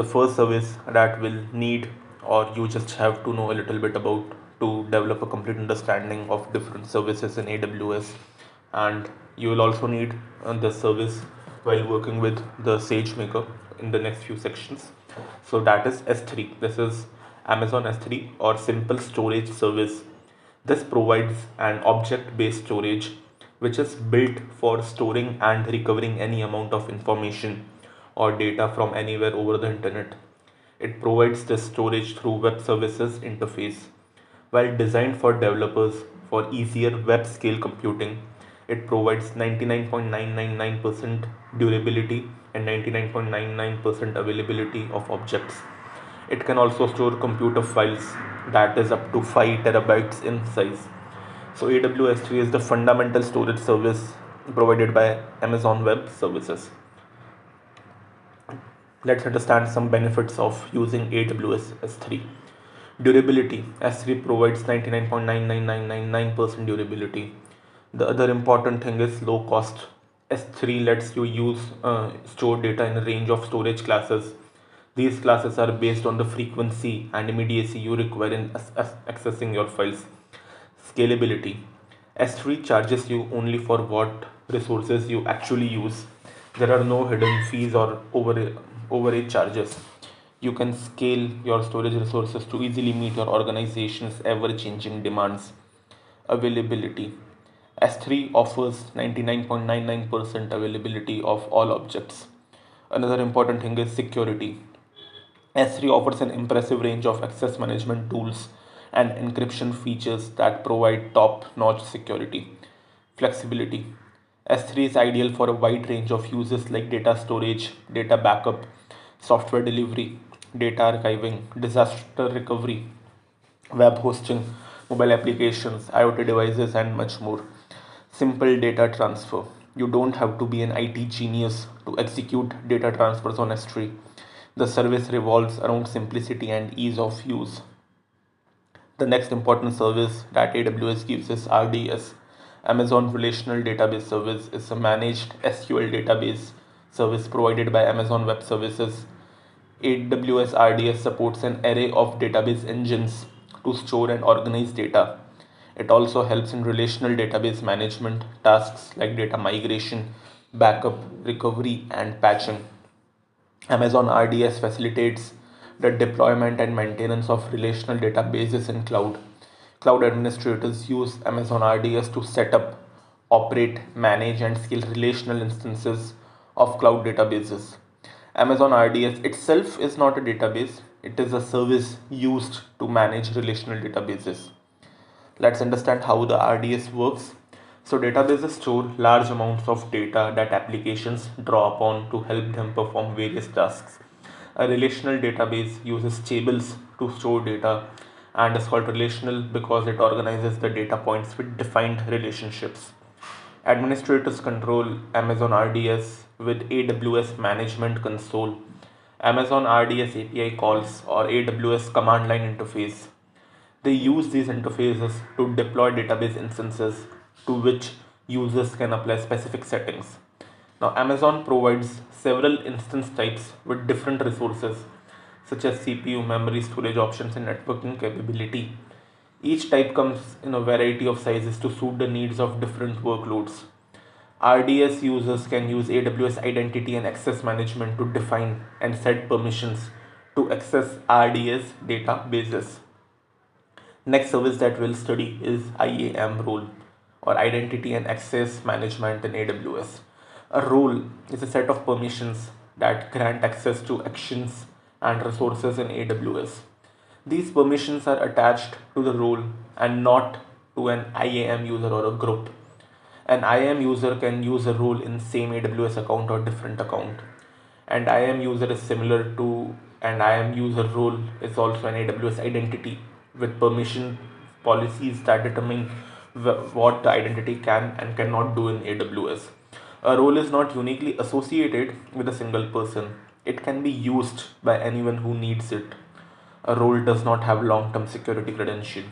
The first service that will need or you just have to know a little bit about to develop a complete understanding of different services in AWS, and you will also need the service while working with the SageMaker in the next few sections. So that is S3. This is Amazon S3 or simple storage service. This provides an object-based storage which is built for storing and recovering any amount of information or data from anywhere over the internet. It provides this storage through web services interface. While designed for developers for easier web scale computing, it provides 99.999% durability and 99.99% availability of objects. It can also store computer files that is up to 5 terabytes in size. So AWS 3 is the fundamental storage service provided by Amazon Web Services. Let's understand some benefits of using AWS S3. Durability. S3 provides 99.99999% durability. The other important thing is low cost. S3 lets you store data in a range of storage classes. These classes are based on the frequency and immediacy you require in accessing your files. Scalability. S3 charges you only for what resources you actually use. There are no hidden fees or overage charges. You can scale your storage resources to easily meet your organization's ever-changing demands. Availability. S3 offers 99.99% availability of all objects. Another important thing is security. S3 offers an impressive range of access management tools and encryption features that provide top-notch security. Flexibility. S3 is ideal for a wide range of uses like data storage, data backup, software delivery, data archiving, disaster recovery, web hosting, mobile applications, IoT devices, and much more. Simple data transfer. You don't have to be an IT genius to execute data transfers on S3. The service revolves around simplicity and ease of use. The next important service that AWS gives is RDS. Amazon Relational Database Service is a managed SQL database service provided by Amazon Web Services. AWS RDS supports an array of database engines to store and organize data. It also helps in relational database management tasks like data migration, backup, recovery, and patching. Amazon RDS facilitates the deployment and maintenance of relational databases in cloud. Cloud administrators use Amazon RDS to set up, operate, manage, and scale relational instances of cloud databases. Amazon RDS itself is not a database, it is a service used to manage relational databases. Let's understand how the RDS works. So databases store large amounts of data that applications draw upon to help them perform various tasks. A relational database uses tables to store data and is called relational because it organizes the data points with defined relationships. Administrators control Amazon RDS with AWS Management Console, Amazon RDS API calls, or AWS command line interface. They use these interfaces to deploy database instances to which users can apply specific settings. Now, Amazon provides several instance types with different resources such as CPU, memory, storage options, and networking capability. Each type comes in a variety of sizes to suit the needs of different workloads. RDS users can use AWS Identity and Access Management to define and set permissions to access RDS databases. Next service that we'll study is IAM role or Identity and Access Management in AWS. A role is a set of permissions that grant access to actions and resources in AWS. These permissions are attached to the role and not to an IAM user or a group. An IAM user can use a role in same AWS account or different account. And IAM user is similar to an IAM user role is also an AWS identity with permission policies that determine what the identity can and cannot do in AWS. A role is not uniquely associated with a single person. It can be used by anyone who needs it. A role does not have long-term security credential,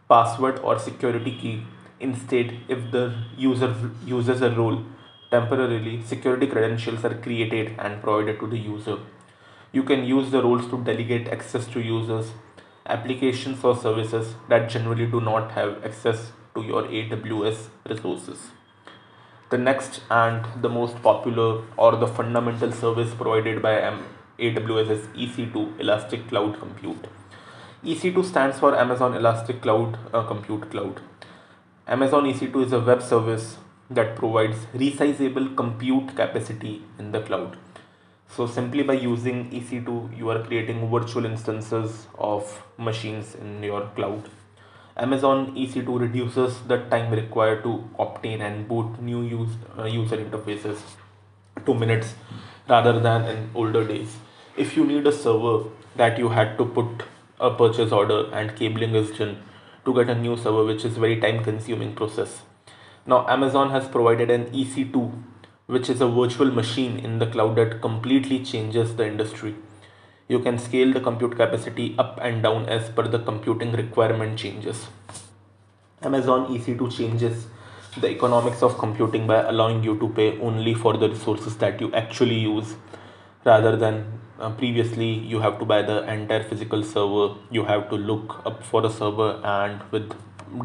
password or security key. Instead, if the user uses a role temporarily, security credentials are created and provided to the user. You can use the roles to delegate access to users, applications or services that generally do not have access to your AWS resources. The next and the most popular or the fundamental service provided by AWS is EC2, Elastic Cloud Compute. EC2 stands for Amazon Elastic Cloud Compute Cloud. Amazon EC2 is a web service that provides resizable compute capacity in the cloud. So simply by using EC2, you are creating virtual instances of machines in your cloud. Amazon EC2 reduces the time required to obtain and boot new user interfaces to minutes rather than in older days. If you need a server that you had to put a purchase order and cabling is done to get a new server, which is very time consuming process. Now Amazon has provided an EC2, which is a virtual machine in the cloud that completely changes the industry. You can scale the compute capacity up and down as per the computing requirement changes. Amazon EC2 changes the economics of computing by allowing you to pay only for the resources that you actually use rather than previously you have to buy the entire physical server. You have to look up for a server and with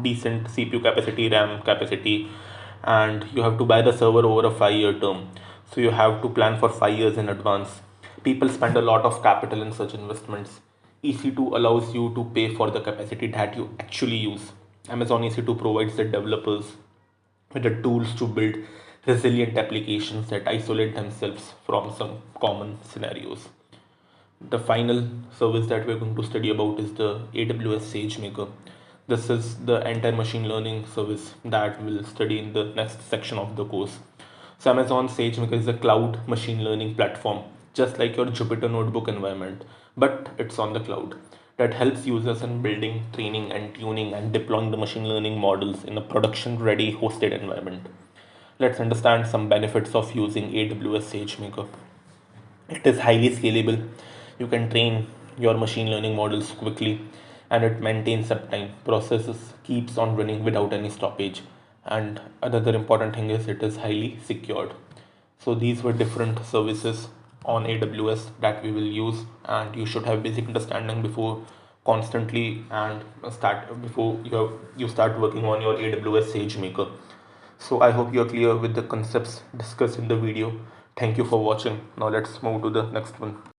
decent CPU capacity, RAM capacity, and you have to buy the server over a 5-year term. So you have to plan for 5 years in advance. People spend a lot of capital in such investments. EC2 allows you to pay for the capacity that you actually use. Amazon EC2 provides the developers with the tools to build resilient applications that isolate themselves from some common scenarios. The final service that we're going to study about is the AWS SageMaker. This is the entire machine learning service that we'll study in the next section of the course. So Amazon SageMaker is a cloud machine learning platform, just like your Jupyter Notebook environment, but it's on the cloud, that helps users in building, training, and tuning and deploying the machine learning models in a production ready hosted environment. Let's understand some benefits of using AWS SageMaker. It is highly scalable. You can train your machine learning models quickly and it maintains uptime. Processes keeps on running without any stoppage. And another important thing is it is highly secured. So these were different services on AWS that we will use, and you should have basic understanding before constantly and start before you start working on your AWS SageMaker. So I hope you are clear with the concepts discussed in the video. Thank you for watching. Now let's move to the next one.